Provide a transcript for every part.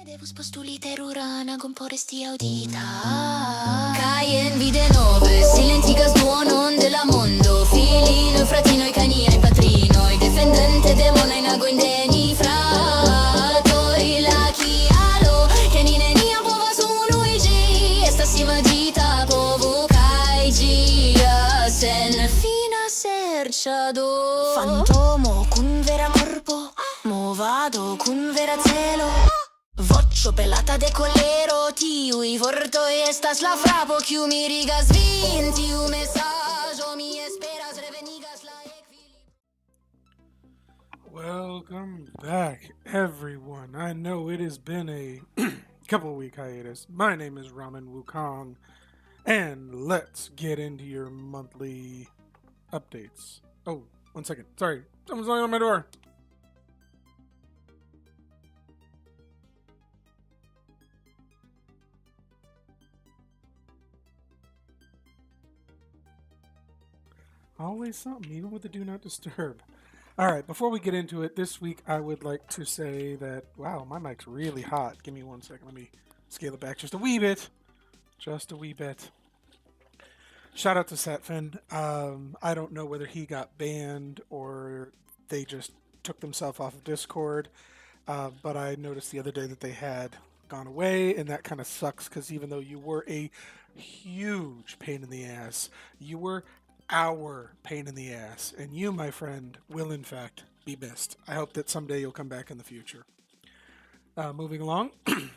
Devo spostuliterura na comporesti audita. Caien vide nove, silentigas duonon della mondo. Filino, fratino, i cani ai patrino, i defendente demona in ago indeni frato. La chialo, che nine nia pova su nuigi. Esta si magita povo kaiji. Sen fina serciado. Fantomo kun vera corpo, movado kun vera celo. Voccio pelata de colero, tiu i vorto estas la frapo, kiu mi rigas vin, tiu mesaggio mi esperas revenigas la equilibrio. Welcome back, everyone. I know it has been a couple week hiatus. My name is Ramen Wukong, and let's get into your monthly updates. Oh, 1 second. Sorry, someone's knocking on my door. Always something, even with the do not disturb. All right, before we get into it, this week I would like to say that, wow, my mic's really hot. Give me 1 second. Let me scale it back just a wee bit. Just a wee bit. Shout out to Satfin. I don't know whether he got banned or they just took themselves off of Discord, but I noticed the other day that they had gone away, and that kind of sucks because even though you were a huge pain in the ass, you were our pain in the ass, and you, my friend, will in fact be missed. I hope that someday you'll come back in the future. Moving along,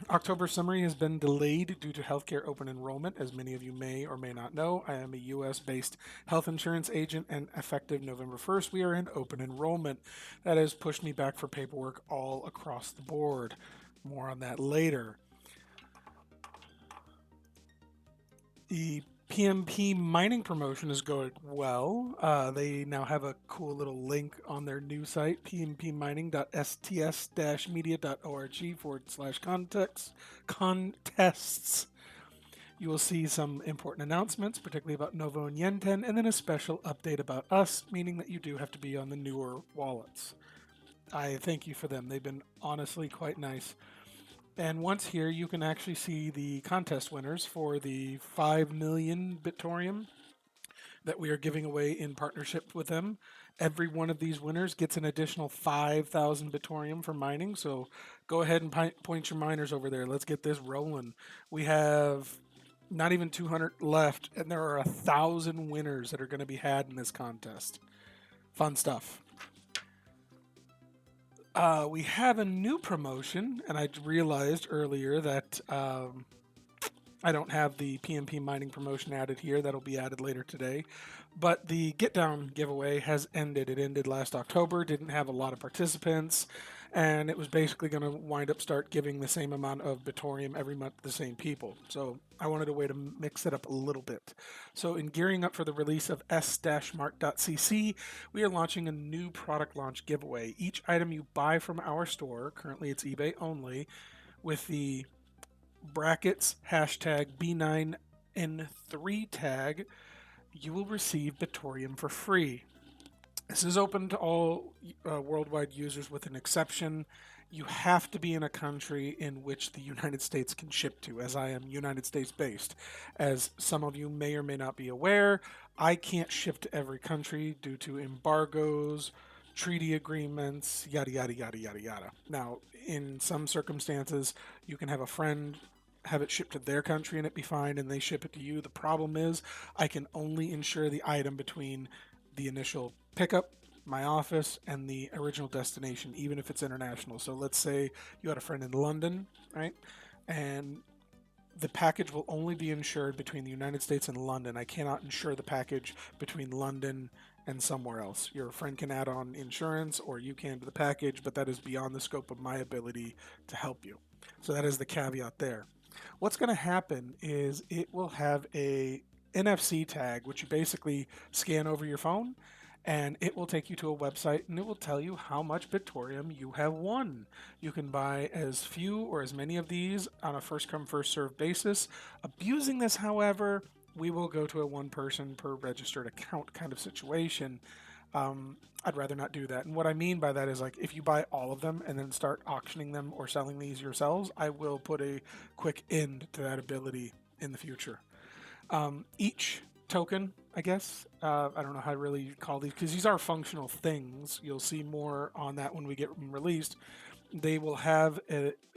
October summary has been delayed due to healthcare open enrollment. As many of you may or may not know, I am a U.S.-based health insurance agent, and effective November 1st, we are in open enrollment. That has pushed me back for paperwork all across the board. More on that later. The PMP mining promotion is going well. They now have a cool little link on their new site, pmpmining.sts-media.org/contests. You will see some important announcements, particularly about Novo and Yenten, and then a special update about us, meaning that you do have to be on the newer wallets. I thank you for them. They've been honestly quite nice. And once here, you can actually see the contest winners for the 5 million Bitoreum that we are giving away in partnership with them. Every one of these winners gets an additional 5,000 Bitoreum for mining. So go ahead and point your miners over there. Let's get this rolling. We have not even 200 left, and there are 1,000 winners that are going to be had in this contest. Fun stuff. We have a new promotion, and I realized earlier that I don't have the PMP mining promotion added here. That'll be added later today. But the Get Down giveaway has ended. It ended last October, didn't have a lot of participants, and it was basically going to start giving the same amount of Bitoreum every month to the same people. So I wanted a way to mix it up a little bit. So in gearing up for the release of s-mart.cc, we are launching a new product launch giveaway. Each item you buy from our store, currently it's eBay only, with the brackets hashtag B9N3 tag, you will receive Bitoreum for free. This is open to all worldwide users with an exception. You have to be in a country in which the United States can ship to, as I am United States based. As some of you may or may not be aware, I can't ship to every country due to embargoes, treaty agreements, yada, yada, yada, yada, yada. Now, in some circumstances, you can have a friend have it shipped to their country and it be fine, and they ship it to you. The problem is I can only insure the item between the initial pickup, my office, and the original destination, even if it's international. So let's say you had a friend in London, right? And the package will only be insured between the United States and London. I cannot insure the package between London and somewhere else. Your friend can add on insurance, or you can to the package, but that is beyond the scope of my ability to help you. So that is the caveat there. What's going to happen is it will have a NFC tag, which you basically scan over your phone, and it will take you to a website, and it will tell you how much Bitoreum you have won. You can buy as few or as many of these on a first-come, first-served basis. Abusing this, however, we will go to a one-person per registered account kind of situation. I'd rather not do that. And what I mean by that is, like, if you buy all of them and then start auctioning them or selling these yourselves, I will put a quick end to that ability in the future. Each token, I guess, I don't know how to really call these, because these are functional things. You'll see more on that when we get them released. They will have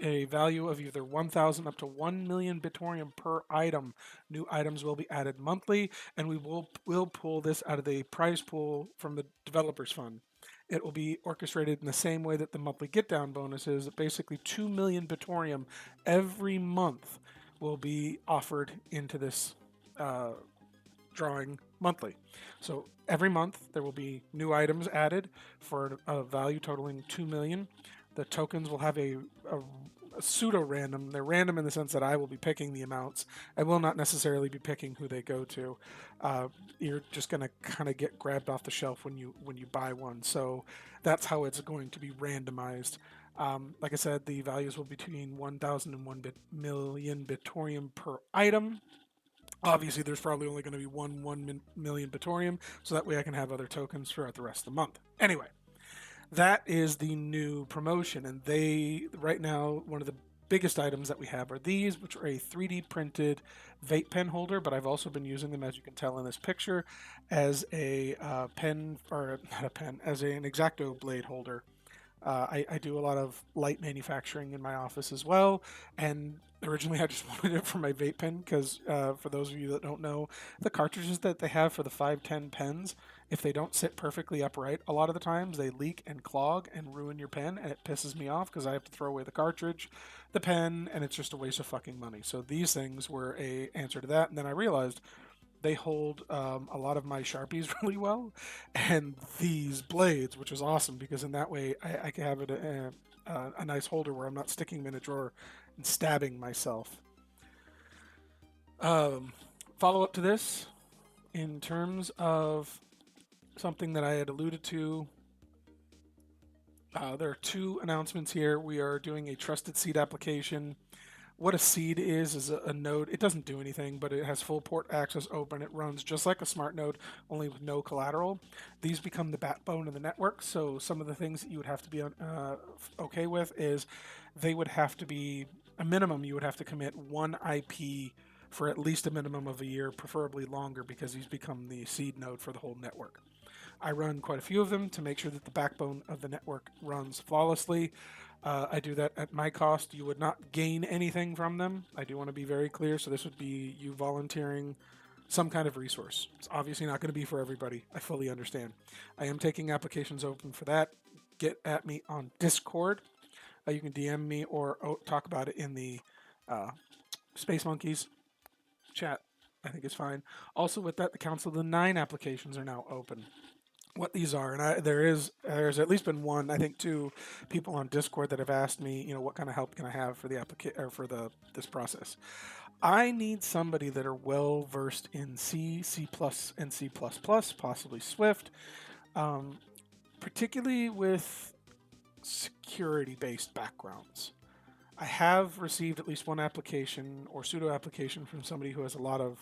a value of either 1,000 up to 1 million Bitoreum per item. New items will be added monthly, and we will pull this out of the prize pool from the developers fund. It will be orchestrated in the same way that the monthly get down bonus is. Basically, 2 million Bitoreum every month will be offered into this drawing monthly. So every month there will be new items added for a value totaling 2 million. The tokens will have a pseudo-random. They're random in the sense that I will be picking the amounts. I will not necessarily be picking who they go to. You're just going to kind of get grabbed off the shelf when you buy one. So that's how it's going to be randomized. Like I said, the values will be between 1,000 and 1 million Bitoreum per item. Obviously, there's probably only going to be 1 million Bitoreum, so that way I can have other tokens throughout the rest of the month. Anyway, that is the new promotion, and right now, one of the biggest items that we have are these, which are a 3D printed vape pen holder, but I've also been using them, as you can tell in this picture, as a pen, or not a pen, as an X-Acto blade holder. I do a lot of light manufacturing in my office as well, and originally I just wanted it for my vape pen because, for those of you that don't know, the cartridges that they have for the 510 pens, if they don't sit perfectly upright, a lot of the times they leak and clog and ruin your pen, and it pisses me off because I have to throw away the cartridge, the pen, and it's just a waste of fucking money. So these things were a answer to that, and then I realized they hold a lot of my Sharpies really well, and these blades, which is awesome because in that way I can have it a nice holder where I'm not sticking them in a drawer and stabbing myself. Follow up to this, in terms of something that I had alluded to, there are two announcements here. We are doing a trusted seed application. What a seed is a node. It doesn't do anything, but it has full port access open. It runs just like a smart node, only with no collateral. These become the backbone of the network. So some of the things that you would have to be okay with is they would have to be a minimum. You would have to commit one IP for at least a minimum of a year, preferably longer, because these become the seed node for the whole network. I run quite a few of them to make sure that the backbone of the network runs flawlessly. I do that at my cost. You would not gain anything from them. I do want to be very clear. So this would be you volunteering some kind of resource. It's obviously not going to be for everybody. I fully understand. I am taking applications open for that. Get at me on Discord. You can DM me or talk about it in the Space Monkeys chat. I think it's fine. Also, with that, the Council of the Nine applications are now open. What these are, and there's at least been one, I think two people on Discord that have asked me, what kind of help can I have for the this process. I need somebody that are well versed in C, C++, and C++, possibly Swift, particularly with security-based backgrounds. I have received at least one application or pseudo application from somebody who has a lot of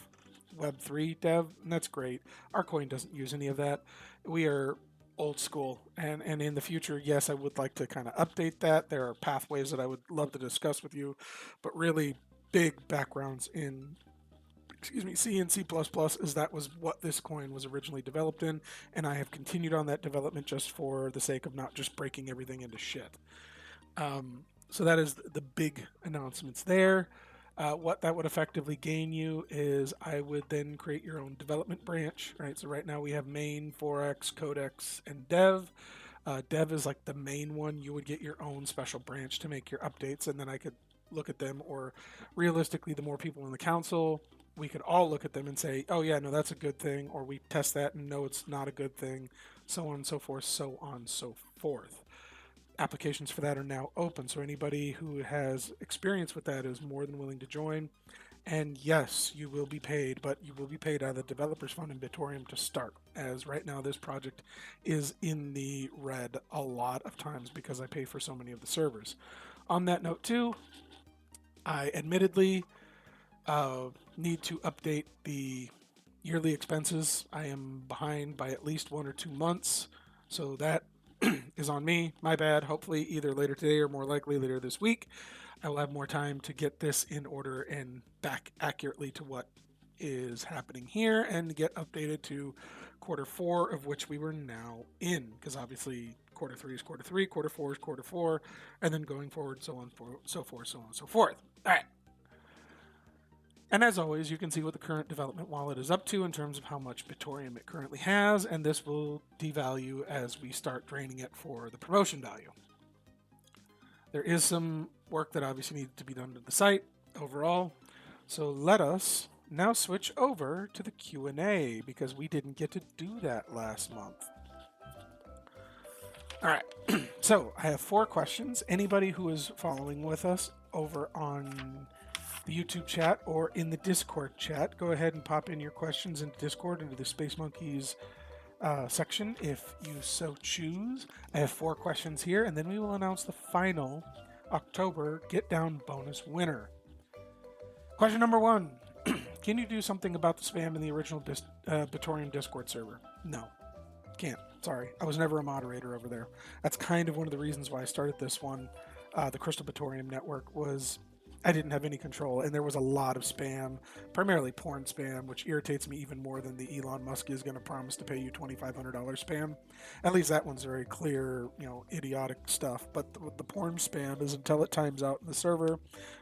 Web3 dev, and that's great. Our coin doesn't use any of that. We are old school, and in the future, yes, I would like to kind of update that. There are pathways that I would love to discuss with you, but really big backgrounds in C and C++ is that was what this coin was originally developed in, and I have continued on that development just for the sake of not just breaking everything into shit. So that is the big announcements there. What that would effectively gain you is I would then create your own development branch, right? So right now we have main, forex, codex, and dev. Dev is like the main one. You would get your own special branch to make your updates, and then I could look at them, or realistically, the more people in the council, we could all look at them and say, oh yeah, no, that's a good thing, or we test that and no, it's not a good thing, so on and so forth, so on and so forth. Applications for that are now open, so anybody who has experience with that is more than willing to join. And yes, you will be paid, but you will be paid out of the developers fund in Bitoreum to start, as right now this project is in the red a lot of times because I pay for so many of the servers. On that note too, I admittedly need to update the yearly expenses. I am behind by at least 1 or 2 months, so that is on me. My bad. Hopefully, either later today or more likely later this week, I will have more time to get this in order and back accurately to what is happening here and get updated to quarter 4, of which we were now in, because obviously quarter 3 is quarter 3, quarter 4 is quarter 4, and then going forward, so on, so forth, so on and so forth. All right. And as always, you can see what the current development wallet is up to in terms of how much Bitoreum it currently has, and this will devalue as we start draining it for the promotion value. There is some work that obviously needs to be done to the site overall, so let us now switch over to the Q&A because we didn't get to do that last month. All right, so I have 4 questions. Anybody who is following with us over on the YouTube chat or in the Discord chat, go ahead and pop in your questions into Discord into the Space Monkeys section if you so choose. I have 4 questions here, and then we will announce the final October Get Down bonus winner. Question number 1. Can you do something about the spam in the original Bitoreum Discord server? No, can't. Sorry, I was never a moderator over there. That's kind of one of the reasons why I started this one. The Crystal Bitoreum network was I didn't have any control, and there was a lot of spam, primarily porn spam, which irritates me even more than the Elon Musk is going to promise to pay you $2,500 spam. At least that one's very clear, idiotic stuff. But the porn spam is until it times out in the server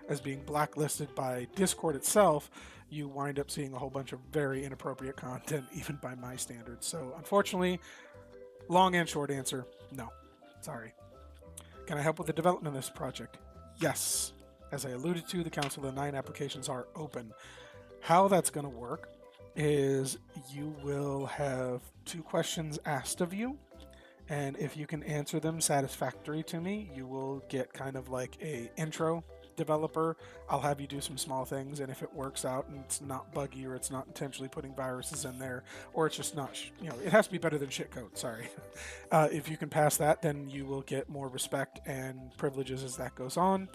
as being blacklisted by Discord itself, you wind up seeing a whole bunch of very inappropriate content, even by my standards. So unfortunately, long and short answer, no. Sorry. Can I help with the development of this project? Yes. As I alluded to, the Council of the 9 applications are open. How that's going to work is you will have 2 questions asked of you, and if you can answer them satisfactory to me, you will get kind of like a intro developer. I'll have you do some small things, and if it works out and it's not buggy or it's not intentionally putting viruses in there, or it's just not, it has to be better than shit code, sorry. If you can pass that, then you will get more respect and privileges as that goes on.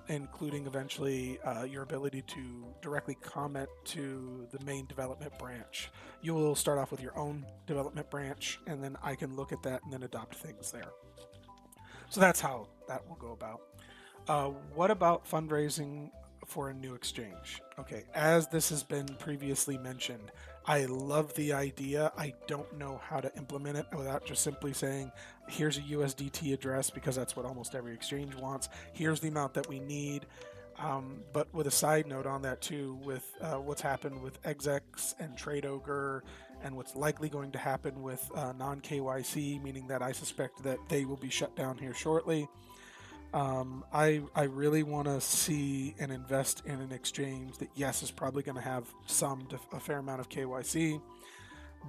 Including eventually your ability to directly comment to the main development branch. You will start off with your own development branch, and then I can look at that and then adopt things there. So that's how that will go about. What about fundraising for a new exchange? Okay, as this has been previously mentioned, I love the idea. I don't know how to implement it without just simply saying, here's a USDT address, because that's what almost every exchange wants. Here's the amount that we need. But with a side note on that too, with what's happened with execs and Trade Ogre, and what's likely going to happen with non-KYC, meaning that I suspect that they will be shut down here shortly. I really want to see and invest in an exchange that, yes, is probably going to have a fair amount of KYC,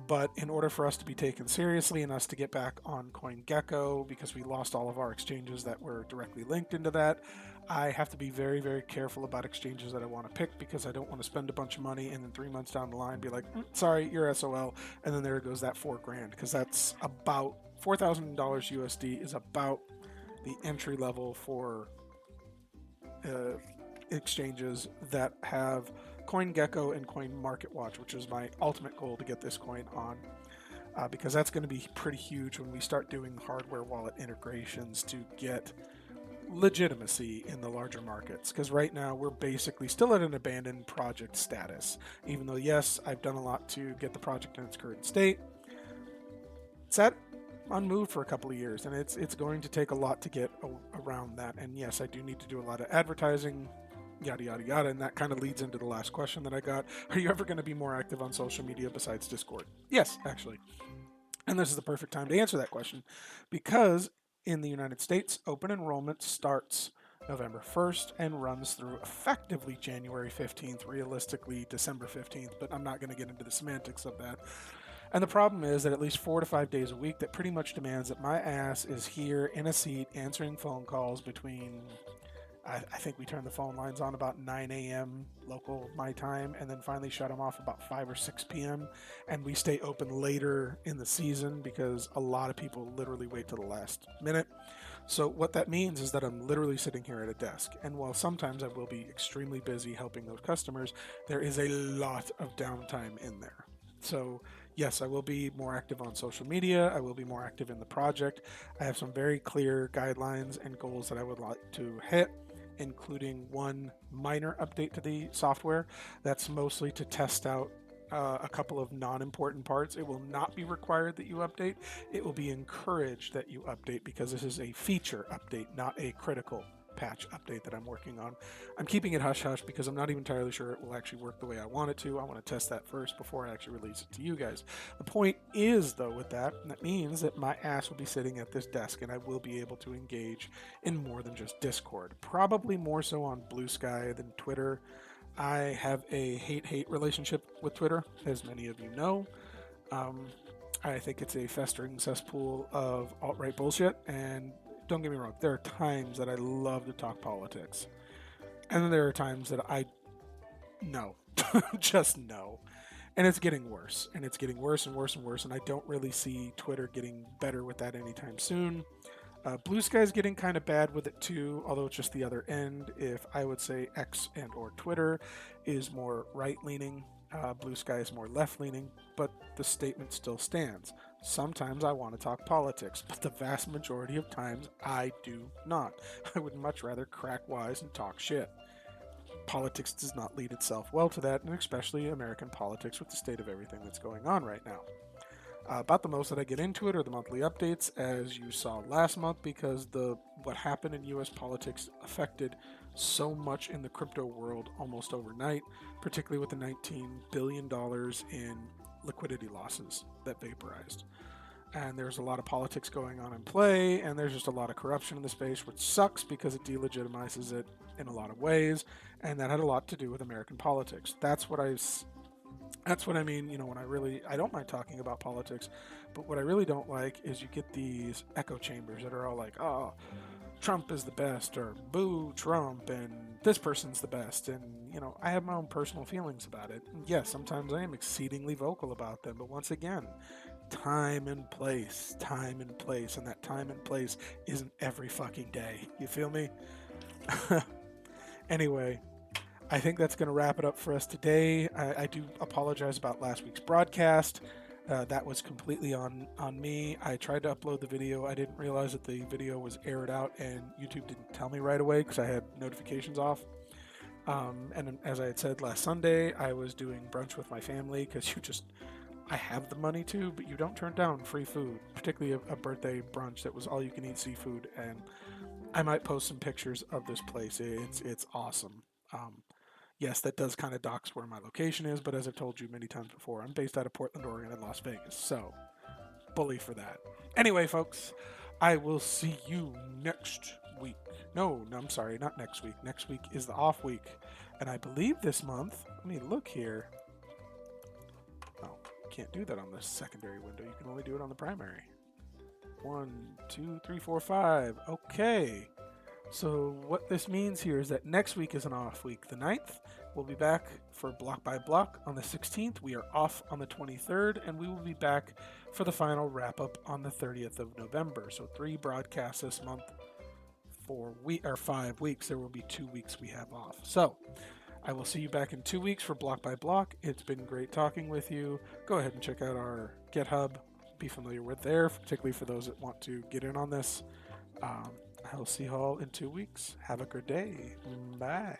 but in order for us to be taken seriously and us to get back on CoinGecko, because we lost all of our exchanges that were directly linked into that, I have to be very, very careful about exchanges that I want to pick, because I don't want to spend a bunch of money and then 3 months down the line be like, sorry, you're SOL, and then there goes that $4,000, because that's about $4,000 USD is about the entry level for exchanges that have CoinGecko and CoinMarketWatch, which is my ultimate goal to get this coin on, because that's going to be pretty huge when we start doing hardware wallet integrations to get legitimacy in the larger markets. Because right now we're basically still at an abandoned project status, even though, yes, I've done a lot to get the project in its current state. It's at unmoved for a couple of years, and it's going to take a lot to get around that. And yes, I do need to do a lot of advertising, yada yada yada, and that kind of leads into the last question that I got. Are you ever going to be more active on social media besides Discord? Yes, actually. And this is the perfect time to answer that question, because in the United States, open enrollment starts November 1st and runs through effectively January 15th, realistically December 15th, but I'm not going to get into the semantics of that. And the problem is that at least 4 to 5 days a week, that pretty much demands that my ass is here in a seat answering phone calls between, I think we turn the phone lines on about 9 a.m. local my time, and then finally shut them off about 5 or 6 p.m. And we stay open later in the season because a lot of people literally wait till the last minute. So what that means is that I'm literally sitting here at a desk. And while sometimes I will be extremely busy helping those customers, there is a lot of downtime in there. So yes, I will be more active on social media. I will be more active in the project. I have some very clear guidelines and goals that I would like to hit, including one minor update to the software that's mostly to test out a couple of non-important parts. It will not be required that you update. It will be encouraged that you update because this is a feature update, not a critical patch update that I'm working on. I'm keeping it hush hush because I'm not even entirely sure it will actually work the way I want it to. I want to test that first before I actually release it to you guys. The point is, though, with that means that my ass will be sitting at this desk and I will be able to engage in more than just Discord. Probably more so on Blue Sky than Twitter. I have a hate-hate relationship with Twitter, as many of you know. I think it's a festering cesspool of alt-right bullshit, and don't get me wrong, there are times that I love to talk politics. And then there are times that I no, just no. And it's getting worse, and it's getting worse and worse and worse, and I don't really see Twitter getting better with that anytime soon. Blue Sky's getting kind of bad with it too, although it's just the other end. If I would say X and or Twitter is more right-leaning, Blue Sky is more left-leaning, but the statement still stands. Sometimes I want to talk politics, but the vast majority of times I do not. I would much rather crack wise and talk shit. Politics does not lead itself well to that, and especially American politics with the state of everything that's going on right now. About the most that I get into it are the monthly updates, as you saw last month, because what happened in U.S. politics affected so much in the crypto world almost overnight, particularly with the $19 billion in liquidity losses that vaporized. And there's a lot of politics going on in play, and there's just a lot of corruption in the space, which sucks because it delegitimizes it in a lot of ways, and that had a lot to do with American politics. That's what I mean, when I don't mind talking about politics, but what I really don't like is you get these echo chambers that are all like, oh, Trump is the best, or boo Trump, and this person's the best, and, I have my own personal feelings about it. And yes, sometimes I am exceedingly vocal about them, but once again, time and place, and that time and place isn't every fucking day. You feel me? Anyway, I think that's going to wrap it up for us today. I do apologize about last week's broadcast. That was completely on me. I tried to upload the video. I didn't realize that the video was aired out, and YouTube didn't tell me right away because I had notifications off. And as I had said last Sunday, I was doing brunch with my family because I have the money to, but you don't turn down free food, particularly a birthday brunch that was all you can eat seafood. And I might post some pictures of this place. It's awesome. Yes, that does kind of dox where my location is, but as I've told you many times before, I'm based out of Portland, Oregon, and Las Vegas, so bully for that. Anyway, folks, I will see you next week. No, I'm sorry, not next week. Next week is the off week, and I believe this month, let me look here. Oh, can't do that on the secondary window. You can only do it on the primary. 1, 2, 3, 4, 5. Okay. So what this means here is that next week is an off week. The 9th, we'll be back for Block by Block on the 16th. We are off on the 23rd, and we will be back for the final wrap-up on the 30th of November. So 3 broadcasts this month for 5 weeks. There will be 2 weeks we have off. So I will see you back in 2 weeks for Block by Block. It's been great talking with you. Go ahead and check out our GitHub. Be familiar with there, particularly for those that want to get in on this. I'll see you all in 2 weeks. Have a good day. Bye.